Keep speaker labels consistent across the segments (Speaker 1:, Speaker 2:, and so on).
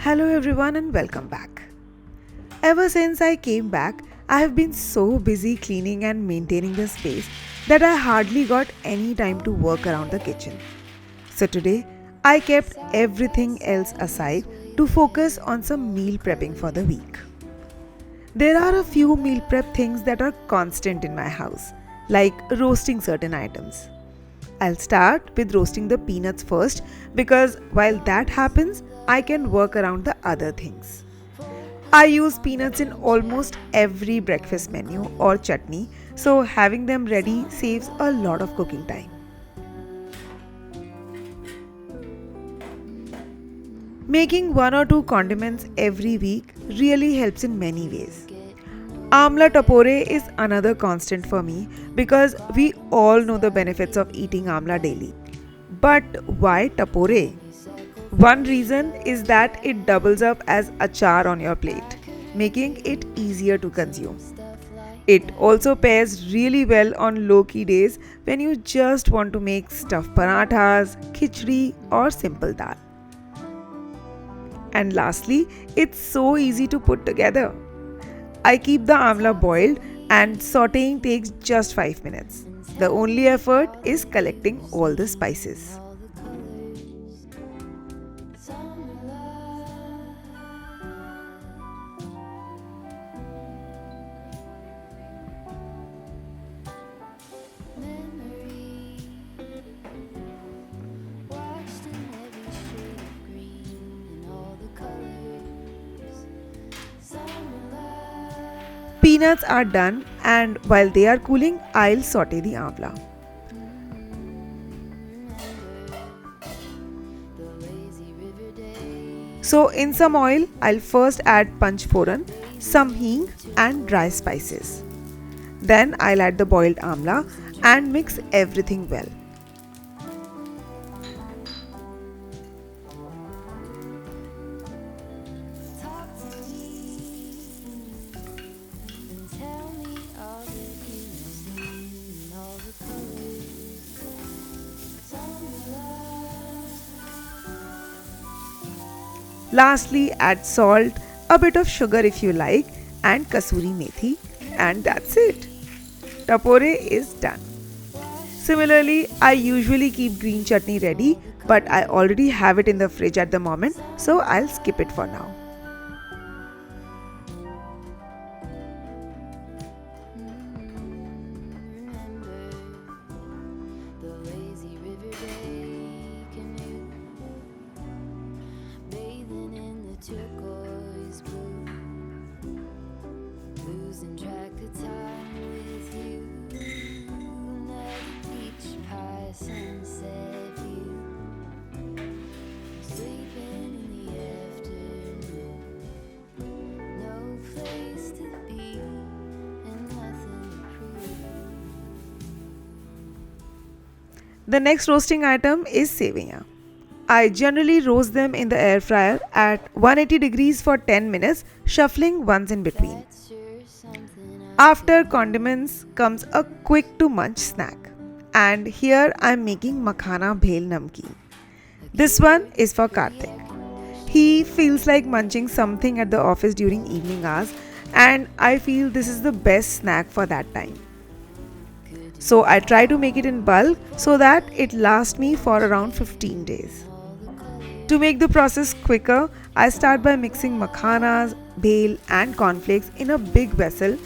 Speaker 1: Hello everyone and welcome back. Ever since I came back, I have been so busy cleaning and maintaining the space that I hardly got any time to work around the kitchen. So today, I kept everything else aside to focus on some meal prepping for the week. There are a few meal prep things that are constant in my house, like roasting certain items. I'll start with roasting the peanuts first because while that happens, I can work around the other things. I use peanuts in almost every breakfast menu or chutney, so having them ready saves a lot of cooking time. Making one or two condiments every week really helps in many ways. Amla tapore is another constant for me because we all know the benefits of eating amla daily. But why tapore? One reason is that it doubles up as achar on your plate, making it easier to consume. It also pairs really well on low-key days when you just want to make stuffed parathas, khichdi or simple dal. And lastly, it's so easy to put together. I keep the amla boiled and sauteing takes just 5 minutes. The only effort is collecting all the spices. Peanuts are done and while they are cooling, I'll saute the amla. So in some oil, I'll first add panch phoran, some hing and dry spices. Then I'll add the boiled amla and mix everything well. Lastly, add salt, a bit of sugar if you like, and kasuri methi, and that's it. Tapore is done. Similarly, I usually keep green chutney ready, but I already have it in the fridge at the moment, so I'll skip it for now.
Speaker 2: Turquoise blue, losing track of time with you. Another beach pie sunset view, sleeping in the afternoon. No place to be and nothing to prove.
Speaker 1: The next roasting item is sevaiya. I generally roast them in the air fryer at 180 degrees for 10 minutes, shuffling once in between. After condiments comes a quick to munch snack. And here I am making makhana bhel namkeen. This one is for Karthik. He feels like munching something at the office during evening hours and I feel this is the best snack for that time. So I try to make it in bulk so that it lasts me for around 15 days. To make the process quicker, I start by mixing makhanas, bhel and cornflakes in a big vessel.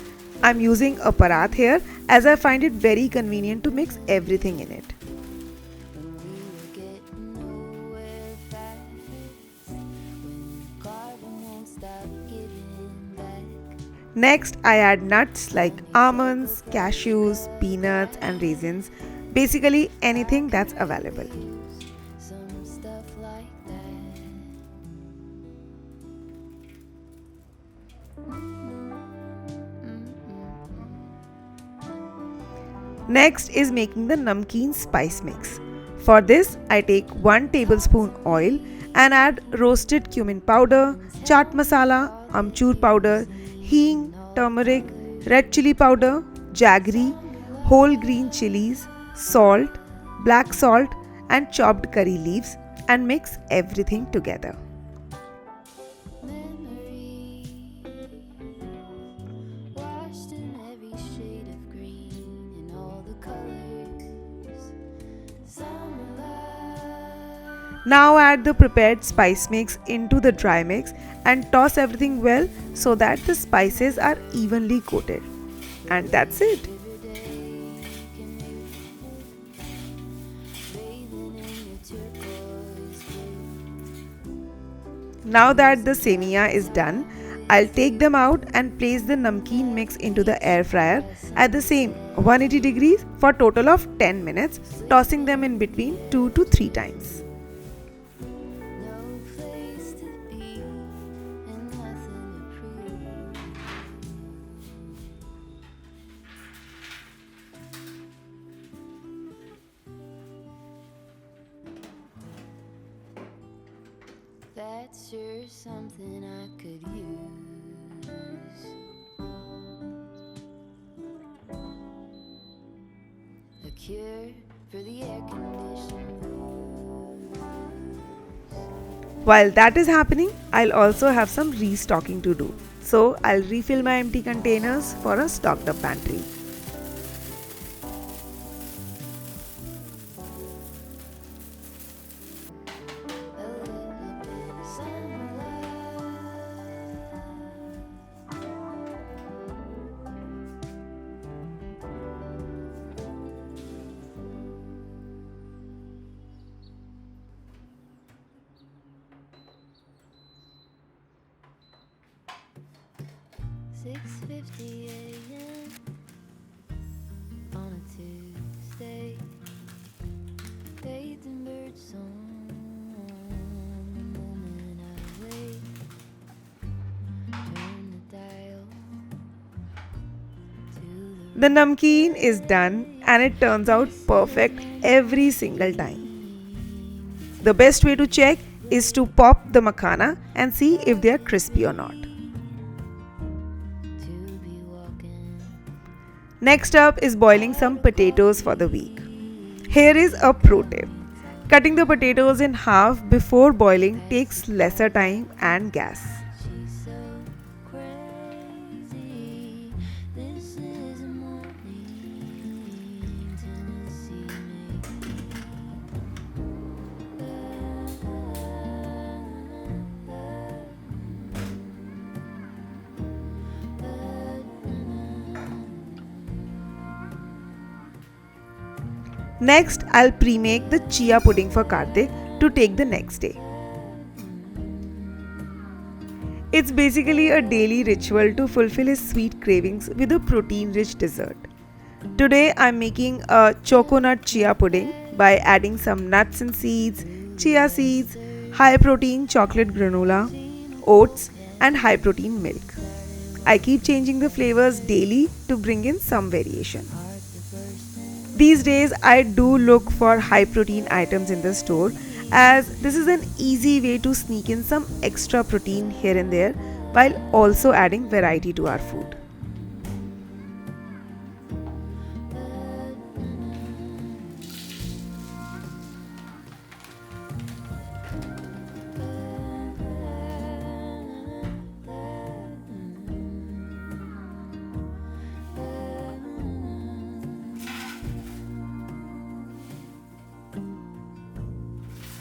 Speaker 1: I'm using a parath here as I find it very convenient to mix everything in it. Next, I add nuts like almonds, cashews, peanuts and raisins, basically anything that's available. Next is making the namkeen spice mix. For this, I take 1 tablespoon oil and add roasted cumin powder, chaat masala, amchur powder, hing, turmeric, red chili powder, jaggery, whole green chilies, salt, black salt and chopped curry leaves and mix everything together. Now add the prepared spice mix into the dry mix and toss everything well so that the spices are evenly coated. And that's it. Now that the semia is done, I'll take them out and place the namkeen mix into the air fryer at the same 180 degrees for a total of 10 minutes, tossing them in between 2 to 3 times.
Speaker 2: No place to be and nothing to prove. That's sure something I could use. A cure for the air conditioning blues.
Speaker 1: While that is happening, I'll also have some restocking to do. So I'll refill my empty containers for a stocked up pantry.
Speaker 2: A little bit of sunlight. "6:50 a.m. on a Tuesday. Bathed in bird song. The moment I wake, turn the dial to
Speaker 1: The namkeen is done and it turns out perfect every single time. The best way to check is to pop the makhana and see if they are crispy or not.
Speaker 2: to be walking.
Speaker 1: Next up is boiling some potatoes for the week. Here is a pro tip. Cutting the potatoes in half before boiling takes lesser time and gas.
Speaker 2: She's so crazy. This is a morning Tennessee
Speaker 1: Next, I'll pre-make the chia pudding for Kartik to take the next day. It's basically a daily ritual to fulfill his sweet cravings with a protein-rich dessert. Today, I'm making a choconut chia pudding by adding some nuts and seeds, chia seeds, high-protein chocolate granola, oats, and high-protein milk. I keep changing the flavors daily to bring in some variation. These days, I do look for high protein items in the store as this is an easy way to sneak in some extra protein here and there while also adding variety to our food.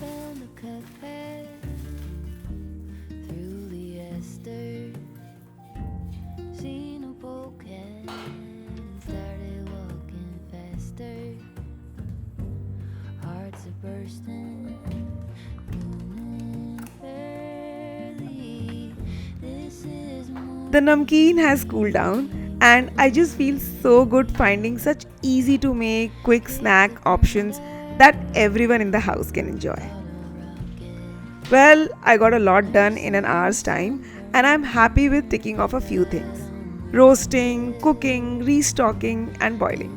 Speaker 2: found a cafe through the Esther. Seen a polecat and started walking faster. Hearts are bursting, blooming early. This is more
Speaker 1: The namkeen has cooled down and I just feel so good finding such easy to make quick snack options that everyone in the house can enjoy. Well, I got a lot done in an hour's time and I'm happy with ticking off a few things: roasting, cooking, restocking, and boiling.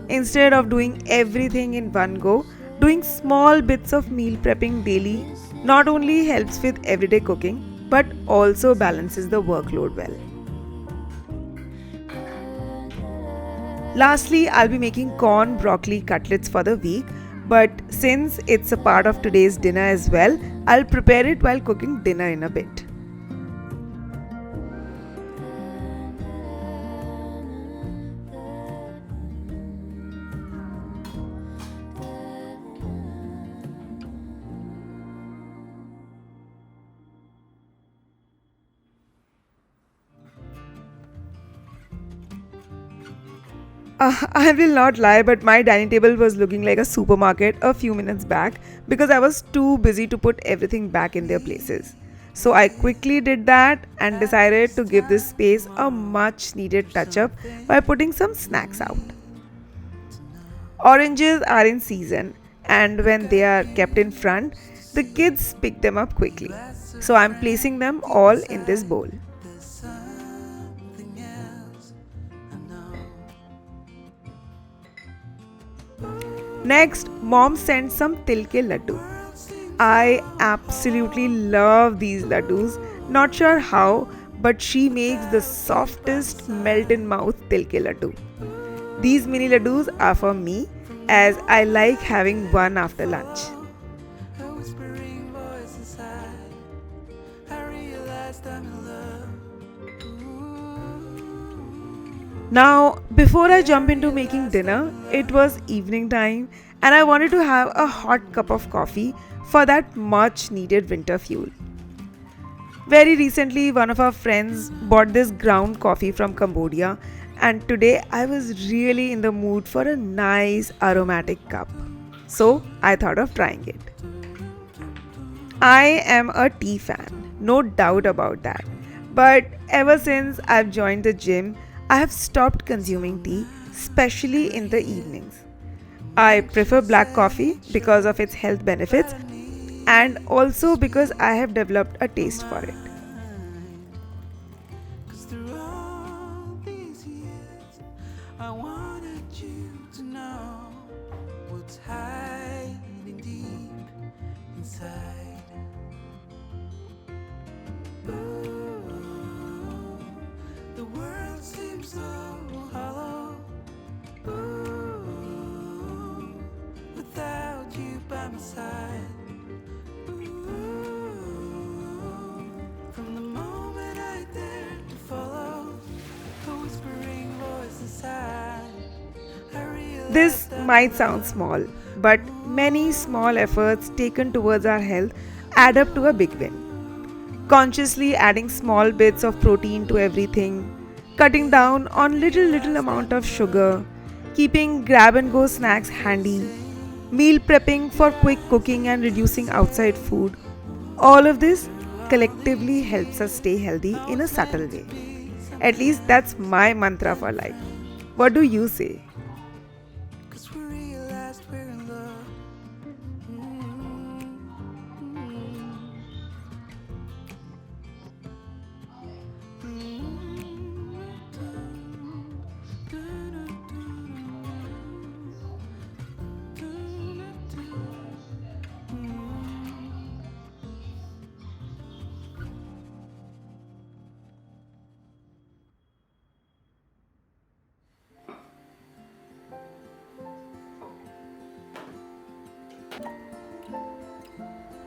Speaker 1: Instead of doing everything in one go, doing small bits of meal prepping daily not only helps with everyday cooking but also balances the workload well. Lastly, I'll be making corn broccoli cutlets for the week, but since it's a part of today's dinner as well, I'll prepare it while cooking dinner in a bit. I will not lie, but my dining table was looking like a supermarket a few minutes back because I was too busy to put everything back in their places. So I quickly did that and decided to give this space a much needed touch up by putting some snacks out. Oranges are in season, and when they are kept in front, the kids pick them up quickly. So I'm placing them all in this bowl. Next, mom sent some til ke laddu. I absolutely love these laddus. Not sure how, but she makes the softest melt in mouth til ke laddu. These mini laddus are for me as I like having one after lunch. Now, before I jump into making dinner, it was evening time and I wanted to have a hot cup of coffee for that much needed winter fuel. Very recently, one of our friends bought this ground coffee from Cambodia, and today I was really in the mood for a nice aromatic cup. So I thought of trying it. I am a tea fan, no doubt about that. But ever since I've joined the gym, I have stopped consuming tea, especially in the evenings. I prefer black coffee because of its health benefits and also because I have developed a taste for it. This might sound small, but many small efforts taken towards our health add up to a big win. Consciously adding small bits of protein to everything, cutting down on little amount of sugar, keeping grab and go snacks handy, meal prepping for quick cooking and reducing outside food. All of this collectively helps us stay healthy in a subtle way. At least that's my mantra for life. What do you say?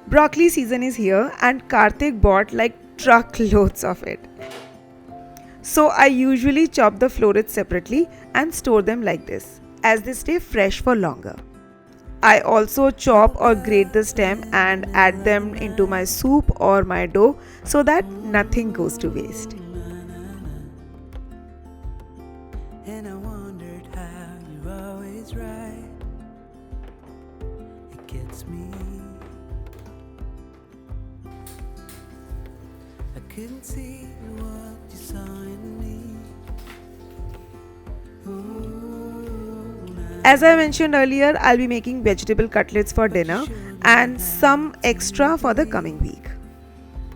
Speaker 1: Broccoli season is here and Karthik bought like truckloads of it. So I usually chop the florets separately and store them like this as they stay fresh for longer. I also chop or grate the stem and add them into my soup or my dough so that nothing goes to waste.
Speaker 2: And I wondered how you're always right. It gets me. I couldn't see what you saw in me.
Speaker 1: As I mentioned earlier, I'll be making vegetable cutlets for dinner and some extra for the coming week.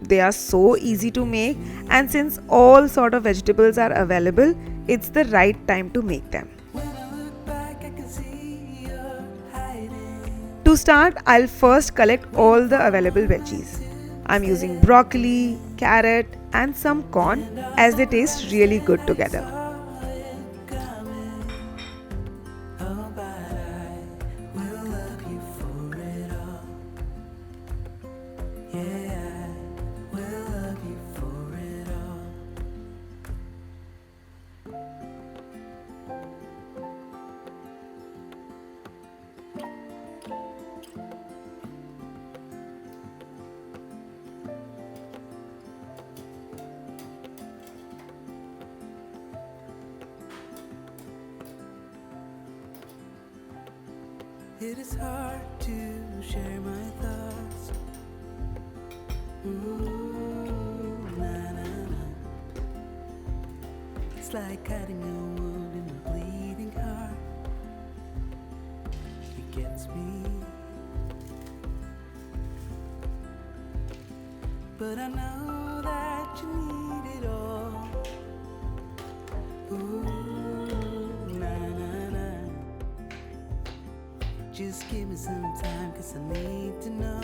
Speaker 1: They are so easy to make, and since all sort of vegetables are available, it's the right time to make them.
Speaker 2: When I look back, I can see you're hiding.
Speaker 1: To start, I'll first collect all the available veggies. I'm using broccoli, carrot, and some corn as they taste really good together.
Speaker 2: Oh, but I will love you for it all. Yeah, I will love you for it all. It is hard to share my thoughts. Na, na, na. It's like cutting a wound in a bleeding heart. It gets me. But I know that you need it all. Ooh, na na na. Just give me some time, 'cause I need to know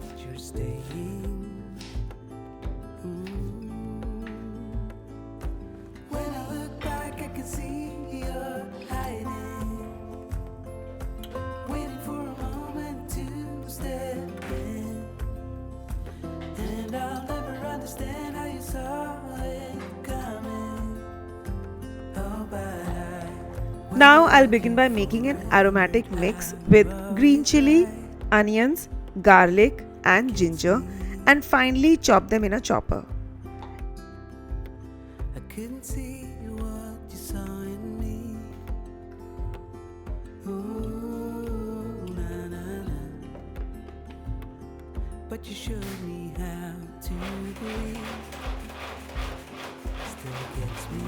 Speaker 2: that you're staying. When I look back, I can see you're hiding, waiting for a moment to step in. And I'll never understand how you saw it coming. Oh, but
Speaker 1: Now I'll begin by making an aromatic mix with green chili, onions, garlic and ginger, and finally chop them in a chopper.
Speaker 2: I couldn't see what you saw in me. Ooh, na na na. But you showed me how to breathe. Still gets me.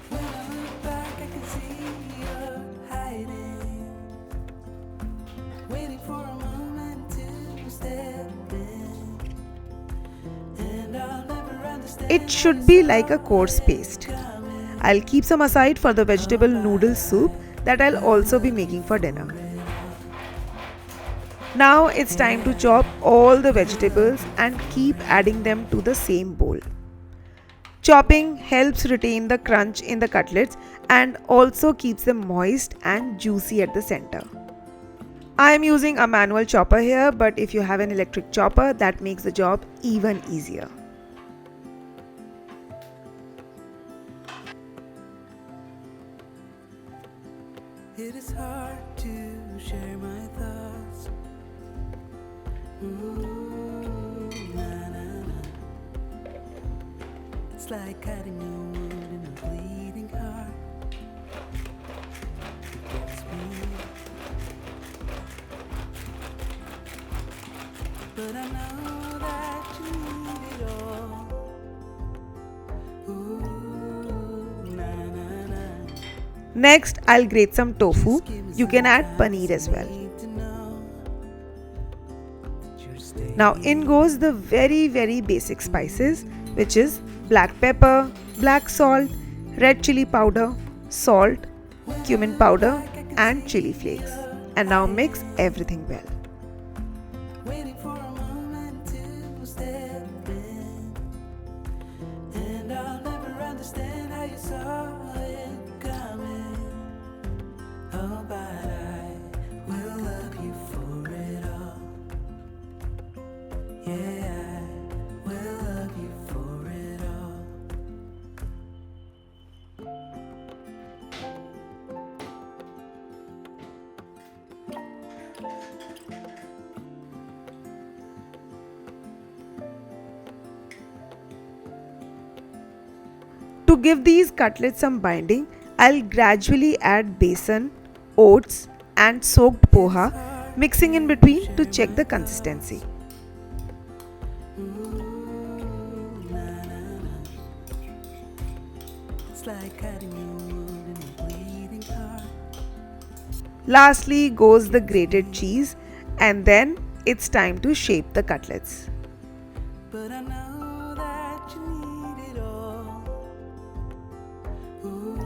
Speaker 2: When I look back, I can see you're hiding, waiting for a moment to step in. And I'll never understand.
Speaker 1: It should be like a coarse paste. I'll keep some aside for the vegetable noodle soup that I'll also be making for dinner. Now it's time to chop all the vegetables and keep adding them to the same bowl. Chopping helps retain the crunch in the cutlets and also keeps them moist and juicy at the center. I am using a manual chopper here, but if you have an electric chopper, that makes the job even easier.
Speaker 2: It is hard to share my thoughts. Na, na, na. It's like cutting a wound in a bleeding heart. It gets me. But I know that you need it all. Ooh, na na na.
Speaker 1: Next, I'll grate some tofu. You can add paneer as well. Now in goes the very basic spices, which is black pepper, black salt, red chili powder, salt, cumin powder and chili flakes. And now mix everything well.
Speaker 2: Waiting for a moment to step in. And I'll never understand how you saw it coming. Oh, but I will love you for it all. Yeah, I will love you for it all.
Speaker 1: To give these cutlets some binding, I'll gradually add besan, oats and soaked poha, mixing in between to check the consistency.
Speaker 2: It's like cutting a wound in a bleeding heart.
Speaker 1: Lastly goes the grated cheese, and then it's time to shape the cutlets.
Speaker 2: But I know that you need it all. Ooh,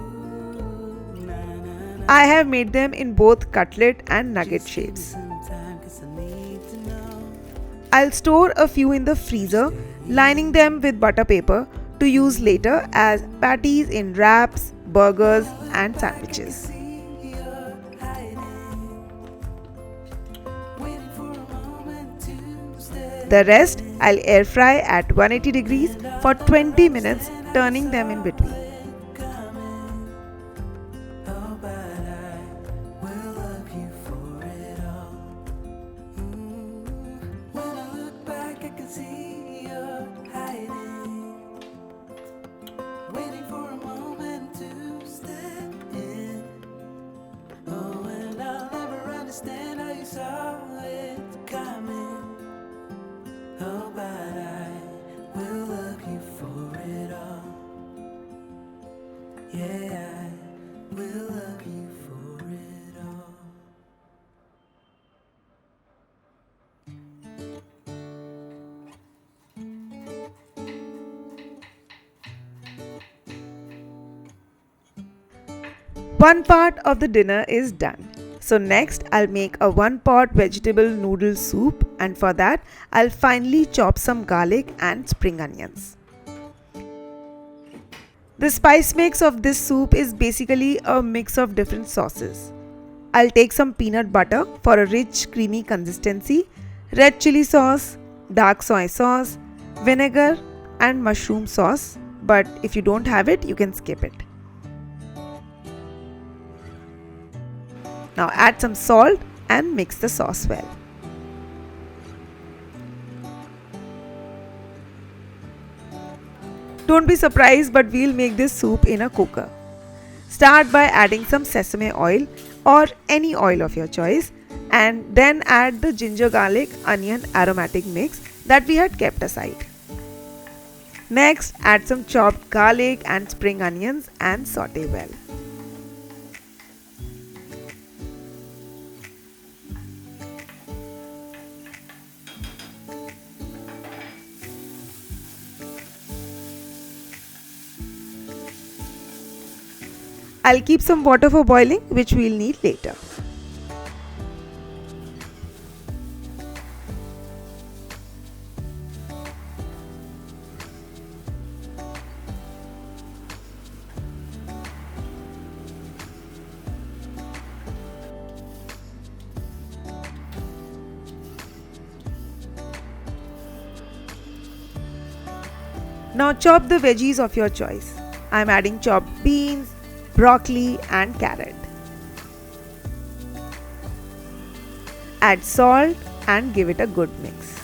Speaker 2: na, na, na.
Speaker 1: I have made them in both cutlet and nugget
Speaker 2: Just give me
Speaker 1: shapes.
Speaker 2: some time, 'cause I need to know.
Speaker 1: I'll store a few in the freezer, lining them with butter paper to use later as patties in wraps, burgers and sandwiches.
Speaker 2: See you're hiding, waiting for a moment to step.
Speaker 1: The rest I'll air fry at 180 degrees for 20 minutes, turning them in between.
Speaker 2: Oh, but I will love you for it all. When I look back, I can see you're hiding, waiting for a moment.
Speaker 1: One part of the dinner is done. So next I'll make a 1-pot vegetable noodle soup, and for that I'll finely chop some garlic and spring onions. The spice mix of this soup is basically a mix of different sauces. I'll take some peanut butter for a rich creamy consistency, red chili sauce, dark soy sauce, vinegar and mushroom sauce, but if you don't have it, you can skip it. Now add some salt and mix the sauce well. Don't be surprised, but we'll make this soup in a cooker. Start by adding some sesame oil or any oil of your choice, and then add the ginger garlic onion aromatic mix that we had kept aside. Next, add some chopped garlic and spring onions and saute well. I'll keep some water for boiling, which we'll need later. Now chop the veggies of your choice. I'm adding chopped beans, broccoli and carrot. Add salt and give it a good mix.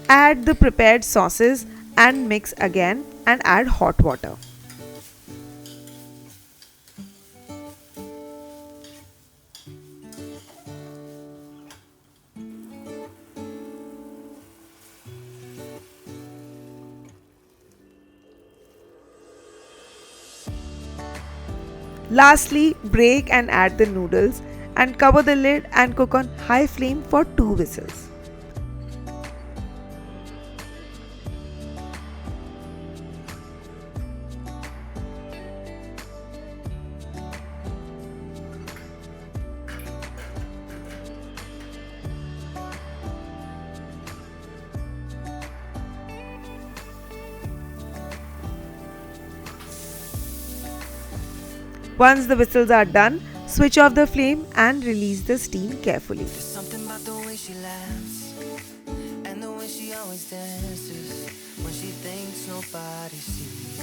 Speaker 1: Add the prepared sauces and mix again, and add hot water. Lastly, break and add the noodles and cover the lid and cook on high flame for 2 whistles. Once the whistles are done, switch off the flame and release the steam carefully.
Speaker 2: There's something about the way she laughs and the way she always dances when she thinks nobody sees.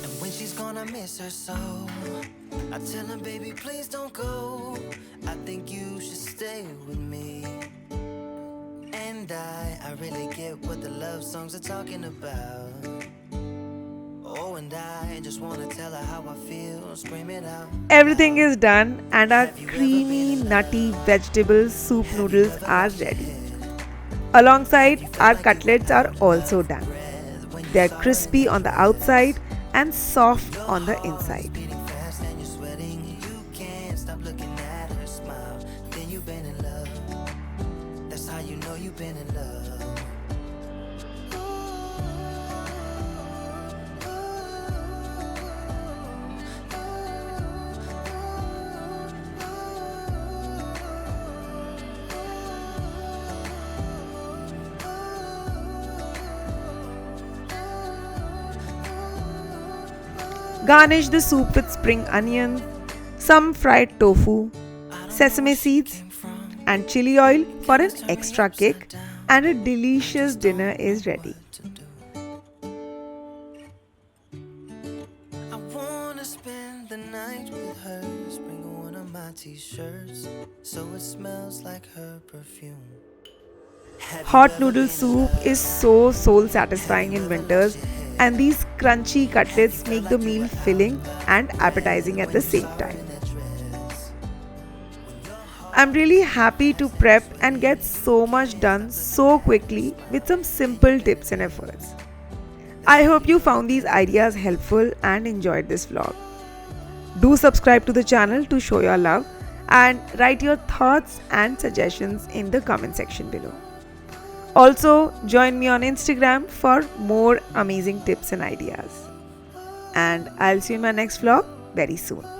Speaker 2: And when she's gone, I miss her so. I tell her, baby, please don't go. I think you should stay with me. And I really get what the love songs are talking about. Oh, and I just wanna tell her how I feel, scream it out.
Speaker 1: Everything is done and our creamy, nutty vegetable soup noodles are ready. Alongside, our cutlets are also done. They are crispy on the outside and soft on the inside.
Speaker 2: Beating fast and you're sweating, you can't stop looking at her smile. Then you've been in love. That's how you know you've been in love.
Speaker 1: Garnish the soup with spring onion, some fried tofu, sesame seeds and chili oil for an extra kick, and a delicious dinner is ready.
Speaker 2: I wanna spend the night with her, sprinkle one of my t-shirts so it smells like her perfume.
Speaker 1: Hot noodle soup is so soul satisfying in winters, and these crunchy cutlets make the meal filling and appetizing at the same time. I'm really happy to prep and get so much done so quickly with some simple tips and efforts. I hope you found these ideas helpful and enjoyed this vlog. Do subscribe to the channel to show your love, and write your thoughts and suggestions in the comment section below. Also, join me on Instagram for more amazing tips and ideas. And I'll see you in my next vlog very soon.